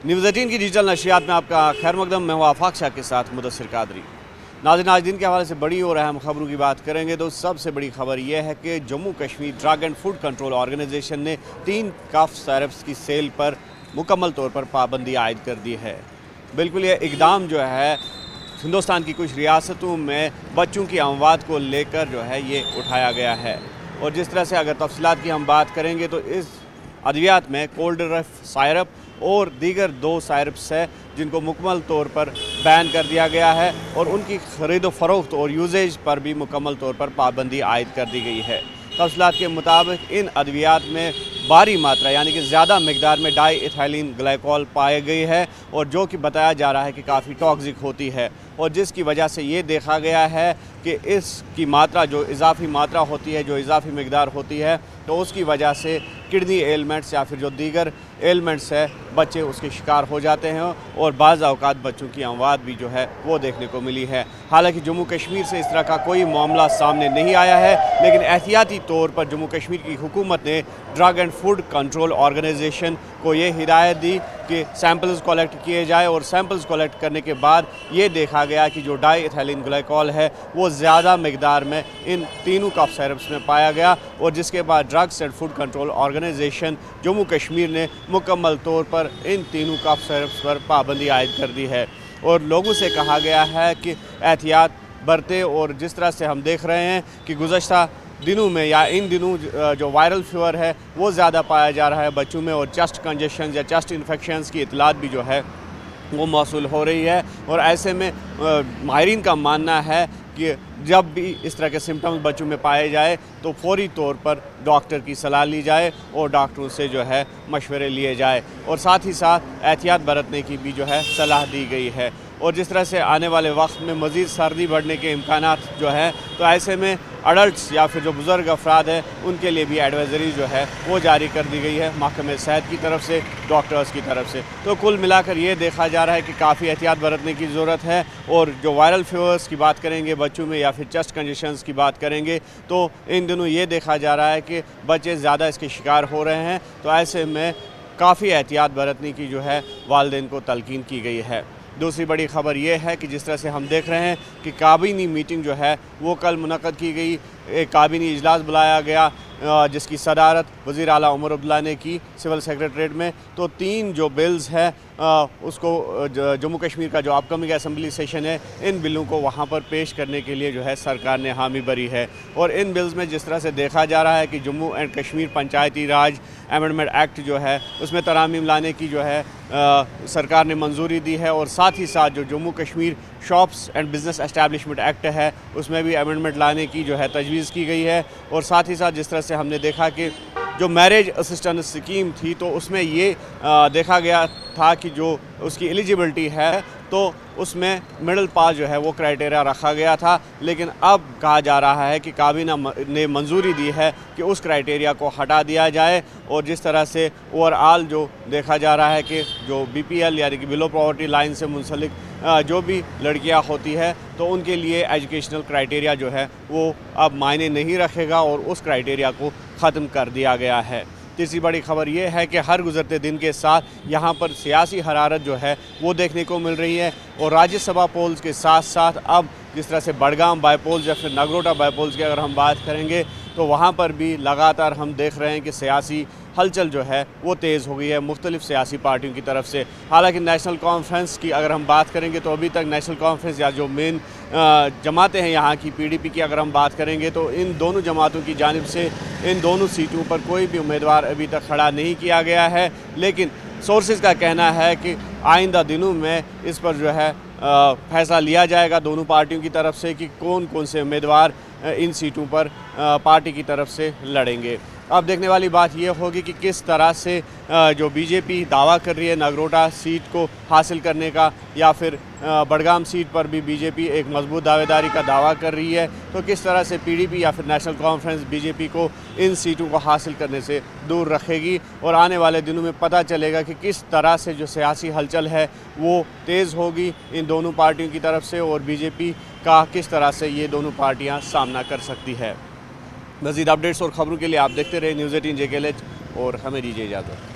News 18 की digital नशियात में आपका खैर मकदम। मैं हूँ आफाक शाह के साथ मुदस्सिर कादरी। नाज़रीन, आज दिन के हवाले से बड़ी और अहम खबरों की बात करेंगे तो सबसे बड़ी खबर यह है कि Jammu Kashmir drug and food control organisation ने 3 कफ सिरप्स की सेल पर मुकम्मल तौर पर पाबंदी आयद कर दी है। बिल्कुल ये इकदाम जो है हिंदुस्तान की कुछ रियासतों में बच्चों की अमवात को लेकर जो है ये उठाया गया है। और जिस तरह से अगर तफसीलात की हम बात करेंगे तो इस अद्वियात में कोल्ड रफ सिरप और दीगर 2 सिरप्स है जिनको मुकम्मल तौर पर बैन कर दिया गया है और उनकी ख़रीद फ़रोख्त और यूजेज पर भी मुकम्मल तौर पर पाबंदी आयद कर दी गई है। तफसीलात के मुताबिक इन अद्वियात में भारी मात्रा यानी कि ज़्यादा मकदार में डाई इथाइलिन ग्लाइकोल पाई गई है और जो कि बताया जा रहा है कि काफ़ी टॉक्सिक होती है और जिसकी वजह से ये देखा गया है कि इसकी मात्रा जो इजाफी मात्रा होती है, जो इजाफी मकदार होती है, तो उसकी वजह से किडनी एलमेंट्स या फिर जो दीगर एलमेंट्स है बच्चे उसके शिकार हो जाते हैं और बाज़ औक़ात बच्चों की अमवात भी जो है वो देखने को मिली है। हालांकि जम्मू कश्मीर से इस तरह का कोई मामला सामने नहीं आया है, लेकिन एहतियाती तौर पर जम्मू कश्मीर की हुकूमत ने drug and food control organisation को ये हिदायत दी कि सैम्पल्स कलेक्ट किए जाए और सैम्पल्स कलेक्ट करने के बाद ये देखा गया कि जो डाई इथाइलिन ग्लाइकोल है वो ज़्यादा मकदार में इन तीनों कफ सिरप्स में पाया गया और जिसके बाद drugs and food control organisation Jammu Kashmir ने मुकम्मल तौर पर इन तीनों कफ सिरप्स पर पाबंदी आयद कर दी है और लोगों से कहा गया है कि एहतियात बरतें। और जिस तरह से हम देख रहे हैं कि गुज़श्ता दिनों में या इन दिनों जो वायरल फीवर है वो ज़्यादा पाया जा रहा है बच्चों में और चेस्ट कंजेशन या चेस्ट इन्फेक्शंस की इतलात भी जो है वो मौसूल हो रही है। और ऐसे में माहिरीन का मानना है कि जब भी इस तरह के सिम्टम्स बच्चों में पाए जाए तो फौरी तौर पर डॉक्टर की सलाह ली जाए और डॉक्टरों से जो है मशवरे लिए जाए और साथ ही साथ एहतियात बरतने की भी जो है सलाह दी गई है। और जिस तरह से आने वाले वक्त में मज़ीद सर्दी बढ़ने के इम्कानात जो है तो ऐसे में अडल्ट्स या फिर जो बुज़ुर्ग अफराद हैं उनके लिए भी एडवाइज़री जो है वो जारी कर दी गई है महकमे सेहत की तरफ से, डॉक्टर्स की तरफ से। तो कुल मिलाकर ये देखा जा रहा है कि काफ़ी एहतियात बरतने की ज़रूरत है। और जो वायरल फीवर्स की बात करेंगे बच्चों में या फिर चेस्ट कंजेशंस की बात करेंगे तो इन दिनों ये देखा जा रहा है कि बच्चे ज़्यादा इसके शिकार हो रहे हैं। तो ऐसे में काफ़ी एहतियात बरतने की जो है वालिदैन को तलकीन की गई है। दूसरी बड़ी ख़बर यह है कि जिस तरह से हम देख रहे हैं कि काबीनी मीटिंग जो है वो कल मुनक़्क़द की गई। एक काबीनी इजलास बुलाया गया जिसकी सदारत वज़ीर आला उमर अब्दुल्ला ने की सिविल सेक्रेटरीट में। तो 3 जो बिल्स हैं उसको जम्मू कश्मीर का जो अपकमिंग असम्बली सेशन है इन बिलों को वहाँ पर पेश करने के लिए जो है सरकार ने हामी भरी है। और इन बिल्स में जिस तरह से देखा जा रहा है कि Jammu and Kashmir Panchayati Raj amendment act जो है उसमें तरामीम लाने की जो है सरकार ने मंजूरी दी है और साथ ही साथ जो Jammu Kashmir shops and business establishment act है उसमें भी अमेंडमेंट लाने की जो है तजवीज़ की गई है। और साथ ही साथ जिस तरह से हमने देखा कि जो मैरिज असिस्टेंस स्कीम थी तो उसमें ये देखा गया था कि जो उसकी एलिजिबिलिटी है तो उसमें मिडिल पास जो है वो क्राइटेरिया रखा गया था, लेकिन अब कहा जा रहा है कि काबीना ने मंजूरी दी है कि उस क्राइटेरिया को हटा दिया जाए। और जिस तरह से ओवरऑल जो देखा जा रहा है कि जो BPL यानी कि बिलो पॉवर्टी लाइन से मुंसलिक जो भी लड़कियां होती है तो उनके लिए एजुकेशनल क्राइटेरिया जो है वो अब मायने नहीं रखेगा और उस क्राइटेरिया को ख़त्म कर दिया गया है। तीसरी बड़ी खबर ये है कि हर गुज़रते दिन के साथ यहाँ पर सियासी हरारत जो है वो देखने को मिल रही है और राज्यसभा पोल्स के साथ साथ अब जिस तरह से बड़गाम बाईपोल्स या फिर नगरोटा बाईपोल्स की अगर हम बात करेंगे तो वहाँ पर भी लगातार हम देख रहे हैं कि सियासी हलचल जो है वो तेज़ हो गई है मुख्तलिफ़ सियासी पार्टियों की तरफ से। हालांकि नेशनल कॉन्फ्रेंस की अगर हम बात करेंगे तो अभी तक नेशनल कॉन्फ्रेंस या जो मेन जमातें हैं यहाँ की PDP की अगर हम बात करेंगे तो इन दोनों जमातों की जानिब से इन दोनों सीटों पर कोई भी उम्मीदवार अभी तक खड़ा नहीं किया गया है। लेकिन सोर्सेज़ का कहना है कि आइंदा दिनों में इस पर जो है फैसला लिया जाएगा दोनों पार्टियों की तरफ से कि कौन कौन से उम्मीदवार इन सीटों पर पार्टी की तरफ से लड़ेंगे। अब देखने वाली बात यह होगी कि किस तरह से जो BJP दावा कर रही है नगरोटा सीट को हासिल करने का या फिर बड़गाम सीट पर भी BJP एक मजबूत दावेदारी का दावा कर रही है, तो किस तरह से PDP या फिर नेशनल कॉन्फ्रेंस BJP को इन सीटों को हासिल करने से दूर रखेगी। और आने वाले दिनों में पता चलेगा कि किस तरह से जो सियासी हलचल है वो तेज़ होगी इन दोनों पार्टियों की तरफ से और BJP का किस तरह से ये दोनों पार्टियां सामना कर सकती है। मज़ीद अपडेट्स और ख़बरों के लिए आप देखते रहे न्यूज़ 18 JKLH और हमें दीजिए इजाज़त।